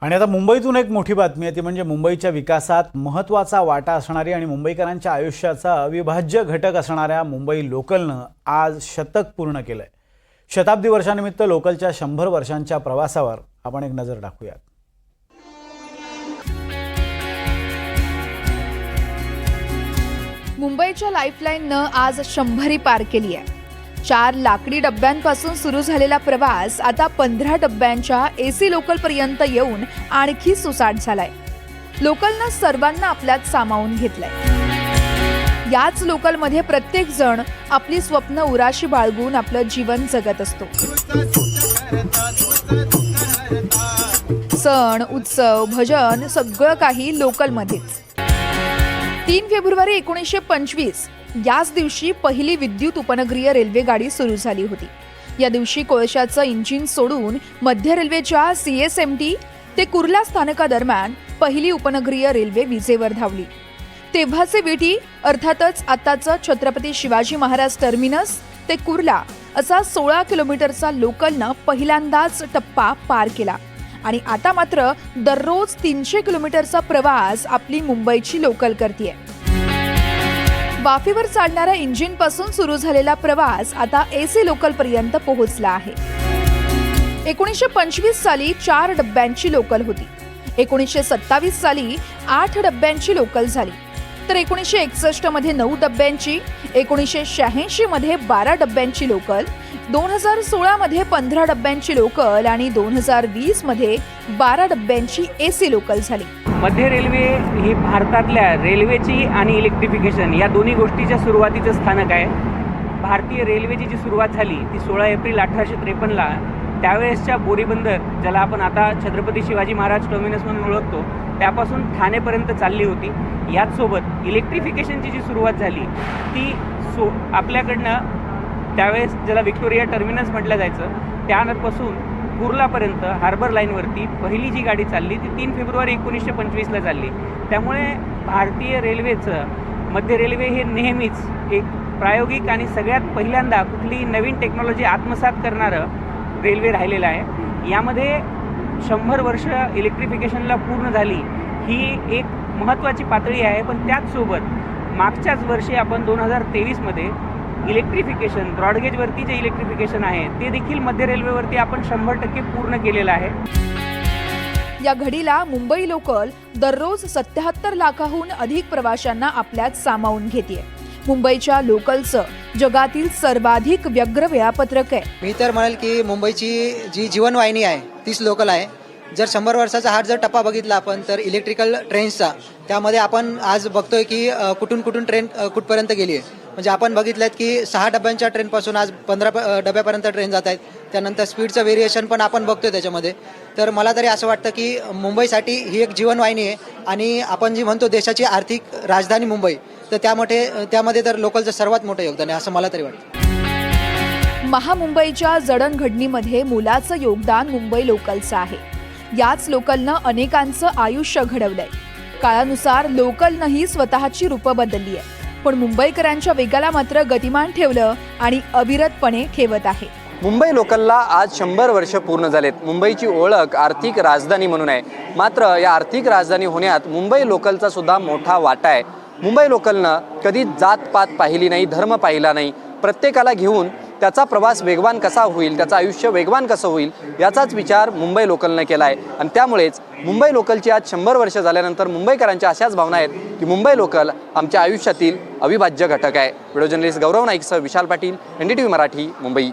आणि आता मुंबईतून एक मोठी बातमी आहे ती म्हणजे मुंबईच्या विकासात महत्त्वाचा वाटा असणारी आणि मुंबईकरांच्या आयुष्याचा अविभाज्य घटक असणाऱ्या मुंबई लोकलनं आज शतक पूर्ण केलंय। शताब्दी वर्षानिमित्त लोकलच्या 100 वर्षांच्या प्रवासावर आपण एक नजर टाकूयात। मुंबईच्या लाईफलाईननं आज 100 पार केली आहे। 4 लाकडी डब्यांपासून सुरू झालेला प्रवास आता 15 डब्यांच्या एसी लोकल पर्यंत येऊन आणखी सुसाट झालाय। लोकलनं सर्वांना आपल्यात सामावून घेतलंय। याच लोकलमध्ये प्रत्येक जण आपली स्वप्न उराशी बाळगून आपलं जीवन जगत असतो। सण, उत्सव, भजन सगळं काही लोकलमध्येच। 3 फेब्रुवारी 1925 याच दिवशी पहिली विद्युत उपनगरीय रेल्वे गाडी सुरू झाली होती। या दिवशी कोळशाचं इंजिन सोडून मध्य रेल्वेच्या CSMT ते कुर्ला स्थानकादरम्यान पहिली उपनगरीय रेल्वे विजेवर धावली। तेव्हाचे विटी अर्थातच आताचं छत्रपती शिवाजी महाराज टर्मिनस ते कुर्ला असा 16 किलोमीटरचा लोकलनं पहिल्यांदाच टप्पा पार केला आणि आता मात्र दररोज 300 किलोमीटरचा प्रवास आपली मुंबईची लोकल करतेय। वाफेवर चालणाऱ्या इंजिनपासून सुरू झालेला प्रवास आता एसी लोकल पर्यंत पोहोचला आहे। 1925 साली 4 डब्यांची लोकल होती। 1927 साली 8 डब्यांची लोकल झाली, तर 1961 मध्ये 9 डब्यांची, 1986 मध्ये 12 डब्यांची लोकल, 2016 मध्ये 15 डब्यांची लोकल आणि 2020 मध्ये 12 डब्यांची एसी लोकल झाली। मध्य रेल्वे ही भारतातल्या रेल्वेची आणि इलेक्ट्रिफिकेशन या दोन्ही गोष्टीच्या सुरुवातीचं स्थानक आहे। भारतीय रेल्वेची जी सुरुवात झाली ती 16 एप्रिल 1853ला त्यावेळेसच्या बोरीबंदर, ज्याला आपण आता छत्रपती शिवाजी महाराज टर्मिनस म्हणून ओळखतो, त्यापासून ठाणेपर्यंत चालली होती। याचसोबत इलेक्ट्रिफिकेशनची जी सुरुवात झाली ती आपल्याकडनं त्यावेळेस ज्याला व्हिक्टोरिया टर्मिनस म्हटलं जायचं त्यापासून कुर्लापर्यंत हार्बर लाईनवरती पहिली जी गाडी चालली ती 3 फेब्रुवारी 1925ला चालली। त्यामुळे भारतीय रेल्वेचं मध्य रेल्वे हे नेहमीच एक प्रायोगिक आणि सगळ्यात पहिल्यांदा कुठली नवीन टेक्नॉलॉजी आत्मसात करणारं रेल्वे राहिलेलं आहे। यामध्ये 100 वर्ष इलेक्ट्रिफिकेशनला पूर्ण झाली ही एक महत्त्वाची पातळी आहे। पण त्याचसोबत मागच्याच वर्षी आपण 2023मध्ये इलेक्ट्रिफिकेशन ब्रॉडगेजवरती जे इलेक्ट्रिफिकेशन आहे ते देखील मध्य रेल्वेवरती आपण 100% पूर्ण केलेलं आहे। या घडीला मुंबई लोकल दररोज 77 लाखाहून अधिक प्रवाशांना आपल्यात सामावून घेते। मुंबईच्या लोकलचं जगातील सर्वाधिक व्यग्र वेळापत्रक आहे। मी तर म्हणेल की मुंबईची जी जीवनवाहिनी आहे तीच लोकल आहे। जर 100 वर्षाचा हा जर टप्पा बघितला आपण तर इलेक्ट्रिकल ट्रेन्सचा, त्यामध्ये आपण आज बघतोय की कुठून ट्रेन कुठपर्यंत गेली आहे। म्हणजे आपण बघितलं की 6 डब्यांच्या ट्रेनपासून आज 15 डब्यापर्यंत ट्रेन जात आहेत। त्यानंतर स्पीडचं व्हेरिएशन पण आपण बघतोय त्याच्यामध्ये। तर मला तरी असं वाटतं की मुंबईसाठी ही एक जीवनवाहिनी आहे आणि आपण जी म्हणतो देशाची आर्थिक राजधानी मुंबई, तर त्यामध्ये तर लोकलचं सर्वात मोठं योगदान आहे असं मला तरी वाटतं। महामुंबईच्या जडणघडणीमध्ये मोलाचं योगदान मुंबई लोकलचं आहे। याच लोकलनं अनेकांचं आयुष्य घडवलंय। काळानुसार लोकलनंही स्वतःची रूपं बदलली आहे, पण मुंबईकरांच्या वेगाला मात्र गतिमान ठेवलं आणि अविरतपणे ठेवत आहे। मुंबई लोकलला आज 100 वर्ष पूर्ण झालेत। मुंबईची ओळख आर्थिक राजधानी म्हणून आहे, मात्र या आर्थिक राजधानी होण्यात मुंबई लोकलचा सुद्धा मोठा वाटा आहे। मुंबई लोकलनं कधी जातपात पाहिली नाही, धर्म पाहिला नाही। प्रत्येकाला घेऊन त्याचा प्रवास वेगवान कसा होईल, त्याचं आयुष्य वेगवान कसं होईल याचाच विचार मुंबई लोकलनं केला आहे। आणि त्यामुळेच मुंबई लोकलची आज 100 वर्ष झाल्यानंतर मुंबईकरांच्या अशाच भावना आहेत की मुंबई लोकल आमच्या आयुष्यातील अविभाज्य घटक आहे। व्हिडिओ जर्नलिस्ट गौरव नाईकसह विशाल पाटील, NDTV मराठी, मुंबई।